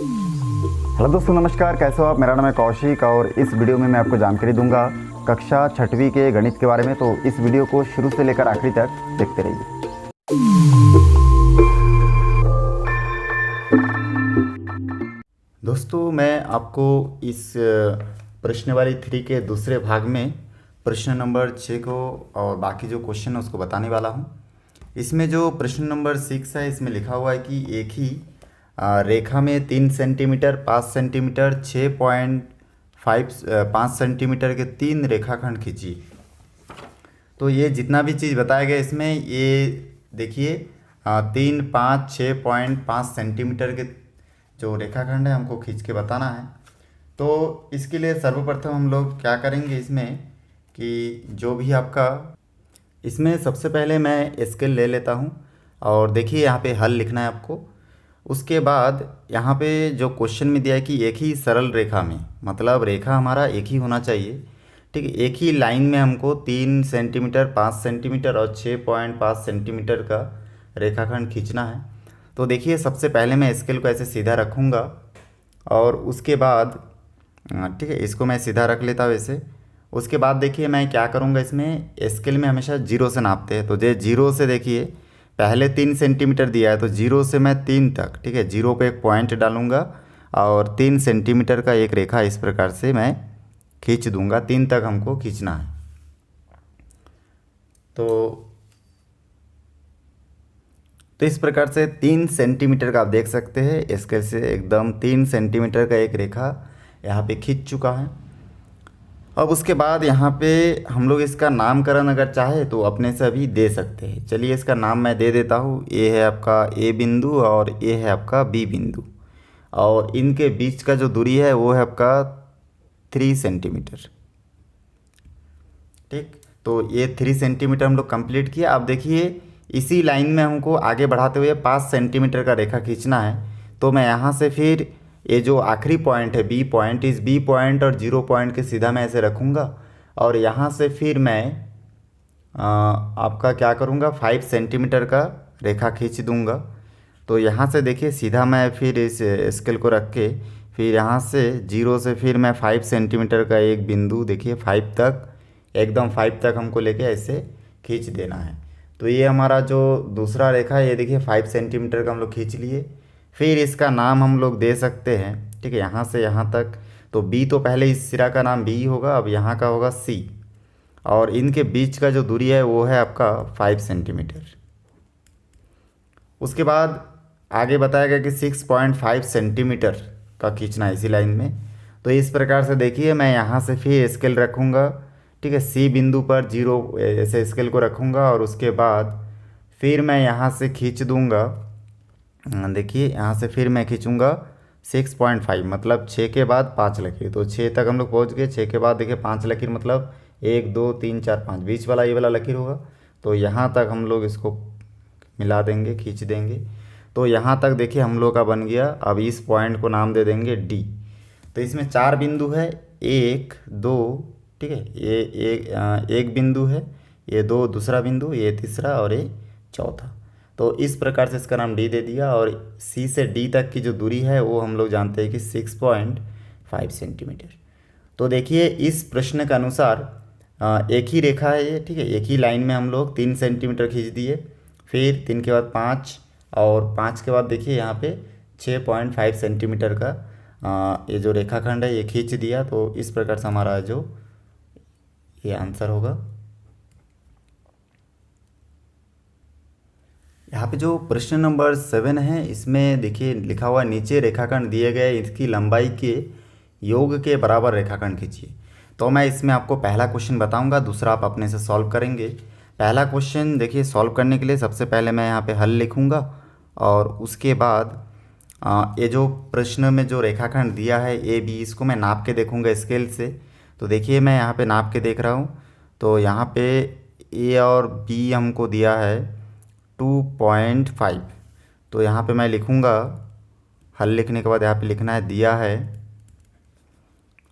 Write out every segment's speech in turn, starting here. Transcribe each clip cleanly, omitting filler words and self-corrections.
Hello दोस्तों, नमस्कार। कैसे हो आप? मेरा नाम है कौशिक और इस वीडियो में मैं आपको जानकारी दूंगा कक्षा 6वीं के गणित के बारे में। तो इस वीडियो को शुरू से लेकर आखिरी तक देखते रहिए। दोस्तों, मैं आपको इस प्रश्न वाली 3 के दूसरे भाग में प्रश्न नंबर 6 को और बाकी जो क्वेश्चन है उसको बताने वाला हूँ। इसमें जो प्रश्न नंबर 6 है, इसमें लिखा हुआ है कि एक ही रेखा में 3 सेंटीमीटर, 5 सेंटीमीटर, 6.5 सेंटीमीटर के 3 रेखाखंड खींचिए। तो ये जितना भी चीज़ बताया गया इसमें, ये देखिए 3, 5, 6.5 सेंटीमीटर के जो रेखाखंड है हमको खींच के बताना है। तो इसके लिए सर्वप्रथम हम लोग क्या करेंगे इसमें कि जो भी आपका इसमें सबसे पहले मैं स्केल ले लेता हूँ और देखिए यहाँ पे हल लिखना है आपको। उसके बाद यहाँ पे जो क्वेश्चन में दिया है कि एक ही सरल रेखा में, मतलब रेखा हमारा एक ही होना चाहिए, ठीक है। एक ही लाइन में हमको 3 सेंटीमीटर, 5 सेंटीमीटर और 6.5 सेंटीमीटर का रेखाखंड खींचना है। तो देखिए सबसे पहले मैं स्केल को ऐसे सीधा रखूँगा और उसके बाद ठीक है, इसको मैं सीधा रख लेता हूँ ऐसे। उसके बाद देखिए मैं क्या करूँगा, इसमें स्केल में हमेशा 0 से नापते हैं। तो ये 0 से देखिए पहले 3 सेंटीमीटर दिया है, तो 0 से मैं 3 तक, ठीक है, 0 पे एक पॉइंट डालूंगा और 3 सेंटीमीटर का एक रेखा इस प्रकार से मैं खींच दूंगा। 3 तक हमको खींचना है। तो इस प्रकार से 3 सेंटीमीटर का आप देख सकते हैं स्केल से एकदम 3 सेंटीमीटर का एक रेखा यहाँ पे खींच चुका है। अब उसके बाद यहाँ पे हम लोग इसका नामकरण अगर चाहे तो अपने से भी दे सकते हैं। चलिए इसका नाम मैं दे देता हूँ। ये है आपका ए बिंदु और ये है आपका बी बिंदु, और इनके बीच का जो दूरी है वो है आपका 3 सेंटीमीटर, ठीक। तो ये 3 सेंटीमीटर हम लोग कंप्लीट किया। अब देखिए इसी लाइन में हमको आगे बढ़ाते हुए 5 सेंटीमीटर का रेखा खींचना है। तो मैं यहाँ से फिर ये जो आखिरी पॉइंट है बी पॉइंट, इस बी पॉइंट और 0 पॉइंट के सीधा मैं ऐसे रखूँगा और यहाँ से फिर मैं आपका क्या करूँगा, 5 सेंटीमीटर का रेखा खींच दूँगा। तो यहाँ से देखिए सीधा मैं फिर इस स्केल को रख के फिर यहाँ से 0 से फिर मैं 5 सेंटीमीटर का एक बिंदु, देखिए 5 तक, एकदम 5 तक हमको लेके ऐसे खींच देना है। तो ये हमारा जो दूसरा रेखा है, ये देखिए 5 सेंटीमीटर का हम लोग खींच लिए। फिर इसका नाम हम लोग दे सकते हैं, ठीक है, यहाँ से यहाँ तक। तो बी तो पहले इस सिरा का नाम बी होगा, अब यहाँ का होगा सी, और इनके बीच का जो दूरी है वो है आपका 5 सेंटीमीटर। उसके बाद आगे बताया गया कि 6.5 सेंटीमीटर का खींचना है इसी लाइन में। तो इस प्रकार से देखिए मैं यहाँ से फिर स्केल रखूँगा, ठीक है, सी बिंदु पर 0 ऐसे स्केल को रखूँगा और उसके बाद फिर मैं यहाँ से खींच दूँगा। देखिए यहाँ से फिर मैं खींचूँगा 6.5, मतलब 6 के बाद 5 लकीर। तो 6 तक हम लोग पहुँच गए। 6 के बाद देखिए 5 लकीर, मतलब 1, 2, 3, 4, 5, बीच वाला ये वाला लकीर होगा। तो यहाँ तक हम लोग इसको मिला देंगे, खींच देंगे। तो यहाँ तक देखिए हम लोग का बन गया। अब इस पॉइंट को नाम दे देंगे डी। तो इसमें 4 बिंदु है, 1, 2, ठीक है, ये एक बिंदु है, ये 2 दूसरा बिंदु, ये तीसरा और ये चौथा। तो इस प्रकार से इसका नाम डी दे दिया। और सी से डी तक की जो दूरी है वो हम लोग जानते हैं कि 6.5 सेंटीमीटर। तो देखिए इस प्रश्न के अनुसार एक ही रेखा है ये, ठीक है, एक ही लाइन में हम लोग 3 सेंटीमीटर खींच दिए। फिर 3 के बाद 5 और 5 के बाद देखिए यहाँ पे 6.5 सेंटीमीटर का ये जो रेखाखंड है ये खींच दिया। तो इस प्रकार से हमारा जो ये आंसर होगा। यहाँ पे जो प्रश्न नंबर 7 है, इसमें देखिए लिखा हुआ नीचे रेखाखंड दिए गए, इसकी लंबाई के योग के बराबर रेखाखंड खींचिए। तो मैं इसमें आपको पहला क्वेश्चन बताऊंगा, दूसरा आप अपने से सॉल्व करेंगे। पहला क्वेश्चन देखिए सॉल्व करने के लिए सबसे पहले मैं यहाँ पे हल लिखूँगा और उसके बाद ये जो प्रश्न में जो रेखाखंड दिया है ए बी, इसको मैं नाप के देखूँगा स्केल से। तो देखिए मैं यहाँ पे नाप के देख रहा हूँ। तो यहाँ पे ए और बी हमको दिया है 2.5। तो यहाँ पे मैं लिखूँगा, हल लिखने के बाद यहाँ पे लिखना है दिया है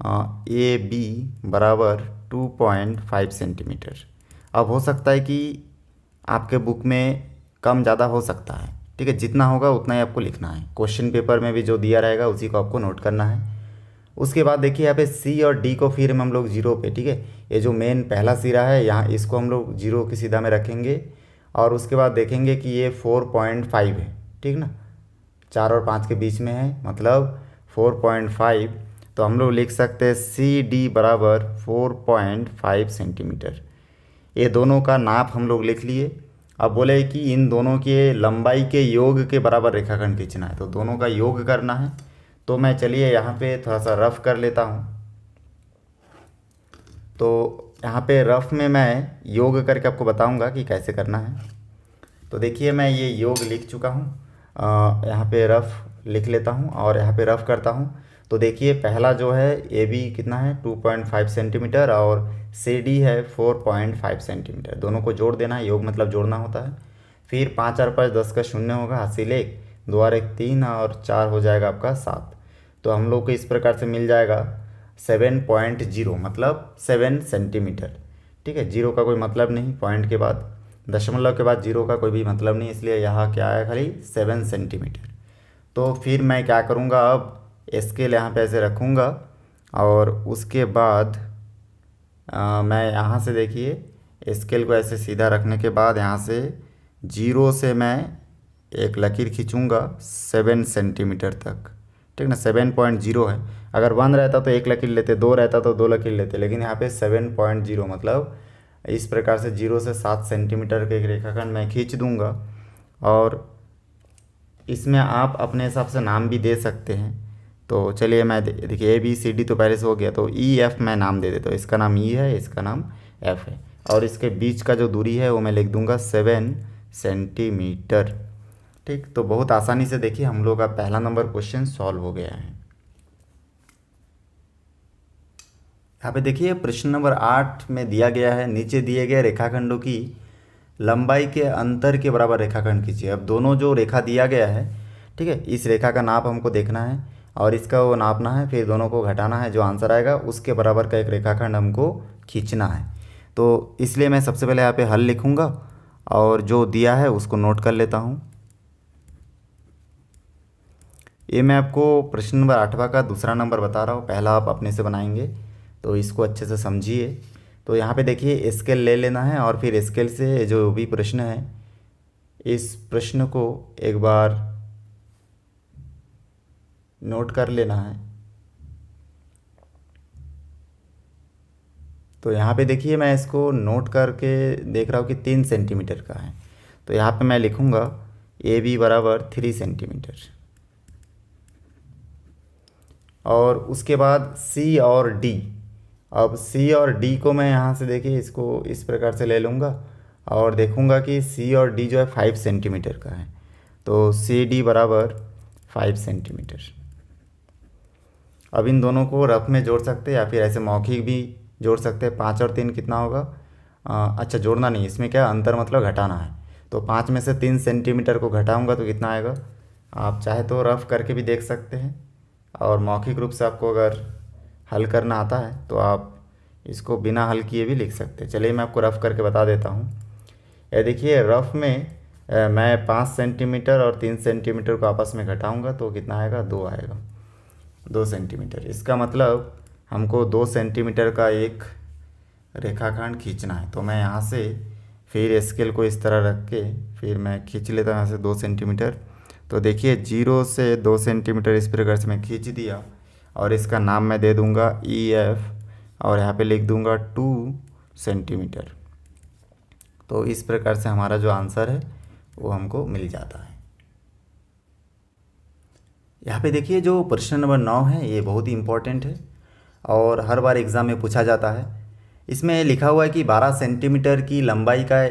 ए बी बराबर 2.5 सेंटीमीटर। अब हो सकता है कि आपके बुक में कम ज़्यादा हो सकता है, ठीक है, जितना होगा उतना ही आपको लिखना है। क्वेश्चन पेपर में भी जो दिया रहेगा उसी को आपको नोट करना है। उसके बाद देखिए यहाँ पे सी और डी को फिर हम लोग जीरो पे, ठीक है, ये जो मेन पहला सिरा है यहाँ इसको हम लोग जीरो की सीधा में रखेंगे। और उसके बाद देखेंगे कि ये 4.5 है, ठीक ना, 4 और 5 के बीच में है, मतलब 4.5। तो हम लोग लिख सकते हैं सी डी बराबर 4.5 सेंटीमीटर। ये दोनों का नाप हम लोग लिख लिए। अब बोले कि इन दोनों के लंबाई के योग के बराबर रेखाखंड खींचना है, तो दोनों का योग करना है। तो मैं चलिए यहाँ पे थोड़ा सा रफ कर लेता हूँ। तो यहाँ पे रफ में मैं योग करके आपको बताऊँगा कि कैसे करना है। तो देखिए मैं ये योग लिख चुका हूँ, यहाँ पे रफ लिख लेता हूँ और यहाँ पे रफ करता हूँ। तो देखिए पहला जो है ए बी कितना है 2.5 सेंटीमीटर और सी डी है 4.5 सेंटीमीटर। दोनों को जोड़ देना है, योग मतलब जोड़ना होता है। फिर 5 और 5 10 का शून्य होगा, हासिल 1, 2 और 1 3 और 4 हो जाएगा आपका 7। तो हम लोग को इस प्रकार से मिल जाएगा 7.0 मतलब 7 सेंटीमीटर। ठीक है, जीरो का कोई मतलब नहीं, पॉइंट के बाद दशमलव के बाद जीरो का कोई भी मतलब नहीं, इसलिए यहाँ क्या आया खाली 7 सेंटीमीटर। तो फिर मैं क्या करूँगा, अब स्केल यहाँ पे ऐसे रखूँगा और उसके बाद मैं यहाँ से देखिए स्केल को ऐसे सीधा रखने के बाद यहाँ से जीरो से मैं एक लकीर खींचूँगा 7 सेंटीमीटर तक, ठीक ना। 7.0 है, अगर 1 रहता तो एक लकीर लेते, 2 रहता तो 2 लकीर लेते, लेकिन यहाँ पे 7.0 मतलब इस प्रकार से 0 से 7 सेंटीमीटर के एक रेखाखंड मैं खींच दूंगा। और इसमें आप अपने हिसाब से नाम भी दे सकते हैं। तो चलिए मैं देखिए ए बी सी डी तो पहले से हो गया, तो ई एफ मैं नाम दे देता हूँ। इसका नाम ई है, इसका नाम एफ है, और इसके बीच का जो दूरी है वो मैं लिख दूंगा 7 सेंटीमीटर। ठीक, तो बहुत आसानी से देखिए हम लोग का पहला नंबर क्वेश्चन सॉल्व हो गया है। यहाँ पे देखिए प्रश्न नंबर 8 में दिया गया है, नीचे दिए गए रेखाखंडों की लंबाई के अंतर के बराबर रेखाखंड खींचिए। अब दोनों जो रेखा दिया गया है, ठीक है, इस रेखा का नाप हमको देखना है और इसका वो नापना है, फिर दोनों को घटाना है, जो आंसर आएगा उसके बराबर का एक रेखाखंड हमको खींचना है। तो इसलिए मैं सबसे पहले यहाँ पे हल लिखूँगा और जो दिया है उसको नोट कर लेता हूँ। ये मैं आपको प्रश्न नंबर 8वां का दूसरा नंबर बता रहा हूँ, पहला आप अपने से बनाएंगे, तो इसको अच्छे से समझिए। तो यहाँ पे देखिए स्केल ले लेना है और फिर स्केल से जो भी प्रश्न है इस प्रश्न को एक बार नोट कर लेना है। तो यहाँ पे देखिए मैं इसको नोट करके देख रहा हूँ कि 3 सेंटीमीटर का है, तो यहाँ पे मैं लिखूँगा ए बी बराबर 3 सेंटीमीटर। और उसके बाद सी और डी, अब सी और डी को मैं यहाँ से देखिए इसको इस प्रकार से ले लूँगा और देखूँगा कि सी और डी जो है 5 सेंटीमीटर का है, तो सी डी बराबर 5 सेंटीमीटर। अब इन दोनों को रफ में जोड़ सकते हैं या फिर ऐसे मौखिक भी जोड़ सकते हैं। 5 और 3 कितना होगा, अच्छा जोड़ना नहीं, इसमें क्या अंतर मतलब घटाना है। तो 5 में से 3 सेंटीमीटर को घटाऊँगा तो कितना आएगा, आप चाहे तो रफ करके भी देख सकते हैं और मौखिक रूप से आपको अगर हल करना आता है तो आप इसको बिना हल किए भी लिख सकते हैं। चलिए मैं आपको रफ़ करके बता देता हूँ। ये देखिए रफ़ में मैं 5 सेंटीमीटर और 3 सेंटीमीटर को आपस में घटाऊँगा तो कितना आएगा, 2 आएगा, 2 सेंटीमीटर। इसका मतलब हमको 2 सेंटीमीटर का एक रेखाखंड खींचना है। तो मैं यहाँ से फिर स्केल को इस तरह रख के फिर मैं खींच लेता हूँ यहाँ से 2 सेंटीमीटर। तो देखिए 0 से 2 सेंटीमीटर इस प्रकार से मैं खींच दिया और इसका नाम मैं दे दूंगा ई एफ और यहाँ पे लिख दूंगा 2 सेंटीमीटर। तो इस प्रकार से हमारा जो आंसर है वो हमको मिल जाता है। यहाँ पे देखिए जो प्रश्न नंबर 9 है ये बहुत ही इम्पोर्टेंट है और हर बार एग्ज़ाम में पूछा जाता है। इसमें लिखा हुआ है कि 12 सेंटीमीटर की लंबाई का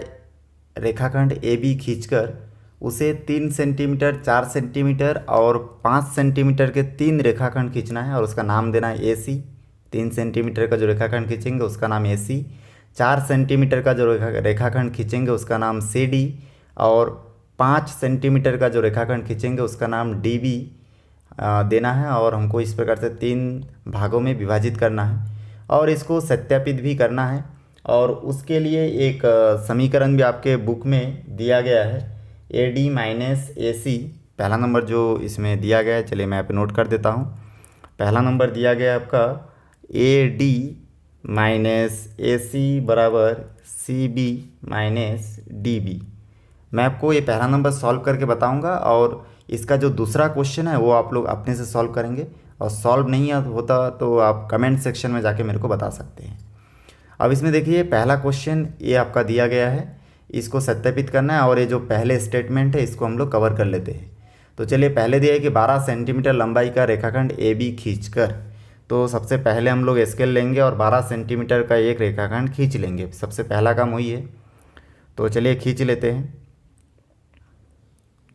रेखाखंड ए बी खींचकर उसे 3 सेंटीमीटर, 4 सेंटीमीटर और 5 सेंटीमीटर के 3 रेखाखंड खींचना है और उसका नाम देना है ए सी। 3 सेंटीमीटर का जो रेखाखंड खींचेंगे उसका नाम ए सी, 4 सेंटीमीटर का जो रेखाखंड खींचेंगे उसका नाम सी डी और 5 सेंटीमीटर का जो रेखाखंड खींचेंगे उसका नाम डी बी देना है। और हमको इस प्रकार से 3 भागों में विभाजित करना है और इसको सत्यापित भी करना है। और उसके लिए एक समीकरण भी आपके बुक में दिया गया है ए डी माइनस ए सी, पहला नंबर जो इसमें दिया गया है, चलिए मैं यहाँ पे नोट कर देता हूँ। पहला नंबर दिया गया है आपका A D minus a c बराबर c b minus d b. मैं आपको ये पहला नंबर सॉल्व करके बताऊंगा और इसका जो दूसरा क्वेश्चन है वो आप लोग अपने से सॉल्व करेंगे, और सॉल्व नहीं होता तो आप कमेंट सेक्शन में जाके मेरे को बता सकते हैं। अब इसमें देखिए पहला क्वेश्चन ये आपका दिया गया है, इसको सत्यापित करना है और ये जो पहले स्टेटमेंट है इसको हम लोग कवर कर लेते हैं। तो चलिए पहले दिया है कि 12 सेंटीमीटर लंबाई का रेखाखंड ए बी खींचकर, तो सबसे पहले हम लोग स्केल लेंगे और 12 सेंटीमीटर का एक रेखाखंड खींच लेंगे। सबसे पहला काम वही है, तो चलिए खींच लेते हैं।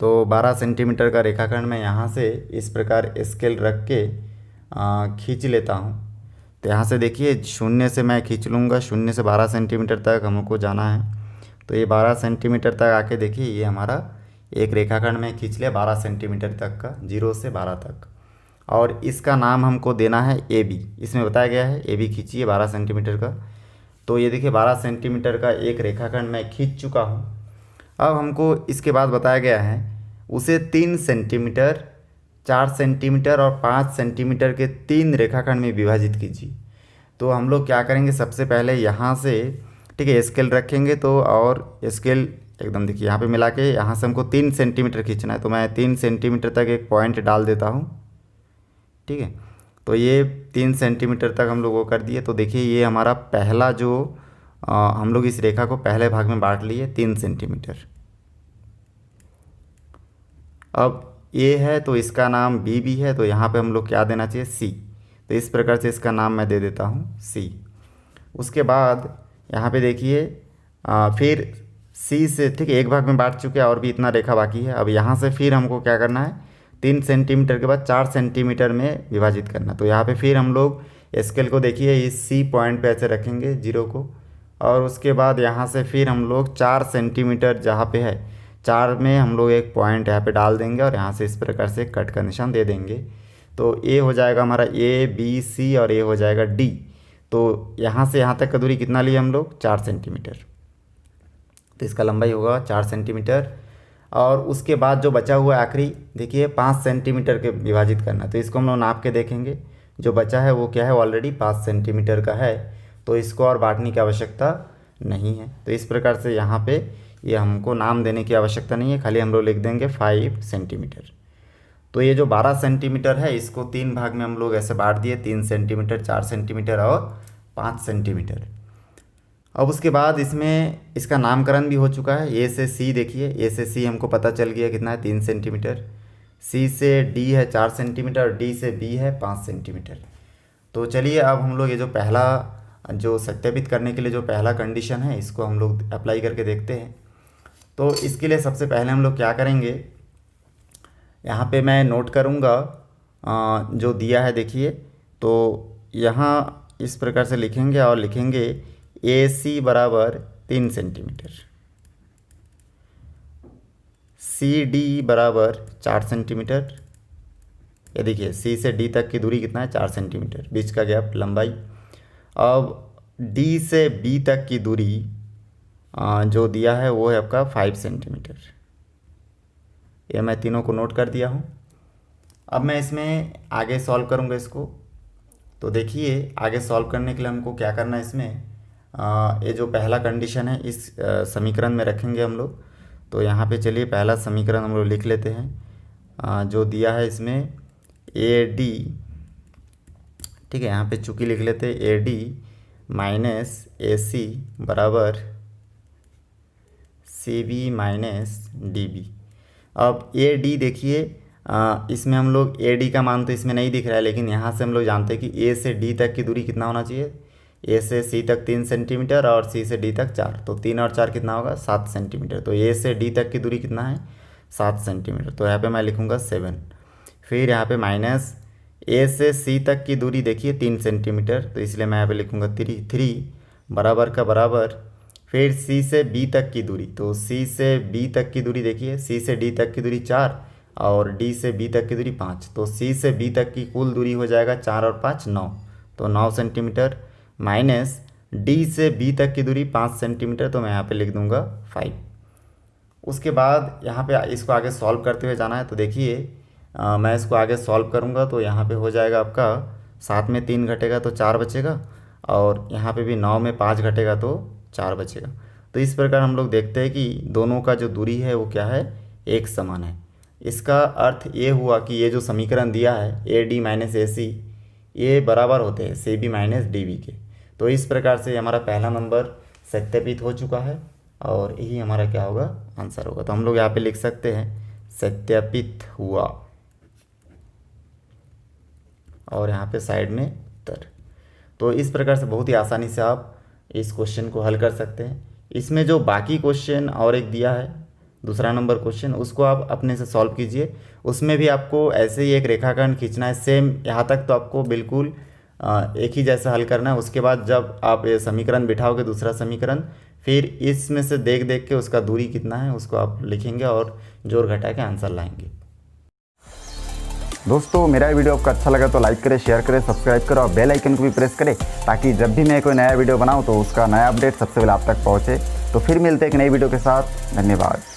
तो 12 सेंटीमीटर का रेखाखंड मैं यहाँ से इस प्रकार स्केल रख के खींच लेता हूँ। तो यहाँ से देखिए शून्य से मैं खींच लूँगा, शून्य से 12 सेंटीमीटर तक हमको जाना है। तो ये 12 सेंटीमीटर तक आके देखिए ये हमारा एक रेखाखंड में खींच लिया 12 सेंटीमीटर तक का, 0 से 12 तक। और इसका नाम हमको देना है ए बी, इसमें बताया गया है ए बी खींचिए 12 सेंटीमीटर का। तो ये देखिए 12 सेंटीमीटर का एक रेखाखंड मैं खींच चुका हूँ। अब हमको इसके बाद बताया गया है उसे 3 सेंटीमीटर, 4 सेंटीमीटर और 5 सेंटीमीटर के 3 रेखाखंड में विभाजित कीजिए। तो हम लोग क्या करेंगे, सबसे पहले यहाँ से ठीक है स्केल रखेंगे, तो और स्केल एकदम देखिए यहाँ पे मिला के यहाँ से हमको 3 सेंटीमीटर खींचना है। तो मैं 3 सेंटीमीटर तक एक पॉइंट डाल देता हूँ, ठीक है। तो ये 3 सेंटीमीटर तक हम लोग वो कर दिए। तो देखिए ये हमारा पहला जो हम लोग इस रेखा को पहले भाग में बांट लिए 3 सेंटीमीटर। अब ए है तो इसका नाम बी भी है, तो यहाँ पे हम लोग क्या देना चाहिए सी। तो इस प्रकार से इसका नाम मैं दे देता हूँ सी। उसके बाद यहाँ पे देखिए फिर सी से ठीक है एक भाग में बांट चुके हैं और भी इतना रेखा बाकी है। अब यहाँ से फिर हमको क्या करना है, 3 सेंटीमीटर के बाद 4 सेंटीमीटर में विभाजित करना। तो यहाँ पे फिर हम लोग स्केल को देखिए इस सी पॉइंट पे ऐसे रखेंगे 0 को, और उसके बाद यहाँ से फिर हम लोग 4 सेंटीमीटर जहाँ पे है 4 में हम लोग एक पॉइंट यहाँ पे डाल देंगे और यहाँ से इस प्रकार से कट का निशान दे देंगे। तो ए हो जाएगा हमारा ए बी सी और ए हो जाएगा डी। तो यहाँ से यहाँ तक का दूरी कितना लिए हम लोग 4 सेंटीमीटर, तो इसका लंबाई होगा 4 सेंटीमीटर। और उसके बाद जो बचा हुआ आखिरी देखिए 5 सेंटीमीटर के विभाजित करना। तो इसको हम लोग नाप के देखेंगे, जो बचा है वो क्या है ऑलरेडी 5 सेंटीमीटर का है, तो इसको और बांटने की आवश्यकता नहीं है। तो इस प्रकार से यहाँ पे ये हमको नाम देने की आवश्यकता नहीं है, खाली हम लोग लिख देंगे 5 सेंटीमीटर। तो ये जो 12 सेंटीमीटर है इसको 3 भाग में हम लोग ऐसे बांट दिए, 3 सेंटीमीटर, 4 सेंटीमीटर और 5 सेंटीमीटर। अब उसके बाद इसमें इसका नामकरण भी हो चुका है। ए से सी देखिए, ए से सी हमको पता चल गया कितना है 3 सेंटीमीटर, सी से डी है 4 सेंटीमीटर और डी से बी है 5 सेंटीमीटर। तो चलिए अब हम लोग ये जो पहला जो सत्यापित करने के लिए जो पहला कंडीशन है इसको हम लोग अप्लाई करके देखते हैं। तो इसके लिए सबसे पहले हम लोग क्या करेंगे, यहाँ पे मैं नोट करूँगा जो दिया है देखिए। तो यहाँ इस प्रकार से लिखेंगे और लिखेंगे ए सी बराबर 3 सेंटीमीटर, सी डी बराबर 4 सेंटीमीटर। ये देखिए सी से डी तक की दूरी कितना है 4 सेंटीमीटर, बीच का गैप लंबाई। अब डी से बी तक की दूरी जो दिया है वो है आपका 5 सेंटीमीटर। ये मैं तीनों को नोट कर दिया हूँ। अब मैं इसमें आगे सॉल्व करूँगा इसको। तो देखिए आगे सॉल्व करने के लिए हमको क्या करना है, इसमें ये जो पहला कंडीशन है इस समीकरण में रखेंगे हम लोग। तो यहाँ पे चलिए पहला समीकरण हम लोग लिख लेते हैं जो दिया है इसमें ए डी, ठीक है। यहाँ पे चूँकि लिख लेते हैं A D minus a c बराबर c b minus d b. अब ए डी देखिए इसमें हम लोग ए डी का मान तो इसमें नहीं दिख रहा है, लेकिन यहाँ से हम लोग जानते हैं कि ए से डी तक की दूरी कितना होना चाहिए, ए से सी तक 3 सेंटीमीटर और सी से डी तक 4। तो 3 और 4 कितना होगा 7 सेंटीमीटर। तो ए से डी तक की दूरी कितना है 7 सेंटीमीटर। तो यहाँ पे मैं लिखूँगा 7। फिर यहाँ पे माइनस ए से सी तक की दूरी देखिए 3 सेंटीमीटर, तो इसलिए मैं यहाँ पे लिखूँगा 3 बराबर का बराबर। फिर सी से बी तक की दूरी, तो सी से बी तक की दूरी देखिए, सी से डी तक की दूरी 4 और डी से बी तक की दूरी 5। तो सी से बी तक की कुल दूरी हो जाएगा 4 और 5 9, तो 9 सेंटीमीटर। माइनस डी से बी तक की दूरी 5 सेंटीमीटर, तो मैं यहाँ पे लिख दूँगा 5। उसके बाद यहाँ पे इसको आगे सॉल्व करते हुए जाना है। तो देखिए मैं इसको आगे सॉल्व करूँगा तो यहाँ पे हो जाएगा आपका 7 में 3 घटेगा तो 4 बचेगा, और यहाँ पे भी 9 में 5 घटेगा तो 4 बचेगा। तो इस प्रकार हम लोग देखते हैं कि दोनों का जो दूरी है वो क्या है, एक समान है। इसका अर्थ ये हुआ कि ये जो समीकरण दिया है ए डी माइनस ए सी, ये बराबर होते हैं c b minus d b के। तो इस प्रकार से हमारा पहला नंबर सत्यापित हो चुका है और यही हमारा क्या होगा, आंसर होगा। तो हम लोग यहाँ पे लिख सकते हैं सत्यापित हुआ, और यहाँ पे साइड में उत्तर। तो इस प्रकार से बहुत ही आसानी से आप इस क्वेश्चन को हल कर सकते हैं। इसमें जो बाकी क्वेश्चन और एक दिया है दूसरा नंबर क्वेश्चन, उसको आप अपने से सॉल्व कीजिए। उसमें भी आपको ऐसे ही एक रेखाखंड खींचना है, सेम यहाँ तक तो आपको बिल्कुल एक ही जैसा हल करना है। उसके बाद जब आप ये समीकरण बिठाओगे दूसरा समीकरण, फिर इसमें से देख देख के उसका दूरी कितना है उसको आप लिखेंगे और जोड़ घटा के आंसर लाएंगे। दोस्तों मेरा ये वीडियो आपको अच्छा लगा तो लाइक करें, शेयर करें, सब्सक्राइब करें और बेल आइकन को भी प्रेस करें, ताकि जब भी मैं कोई नया वीडियो बनाऊं तो उसका नया अपडेट सबसे पहले आप तक पहुंचे। तो फिर मिलते हैं एक नई वीडियो के साथ। धन्यवाद।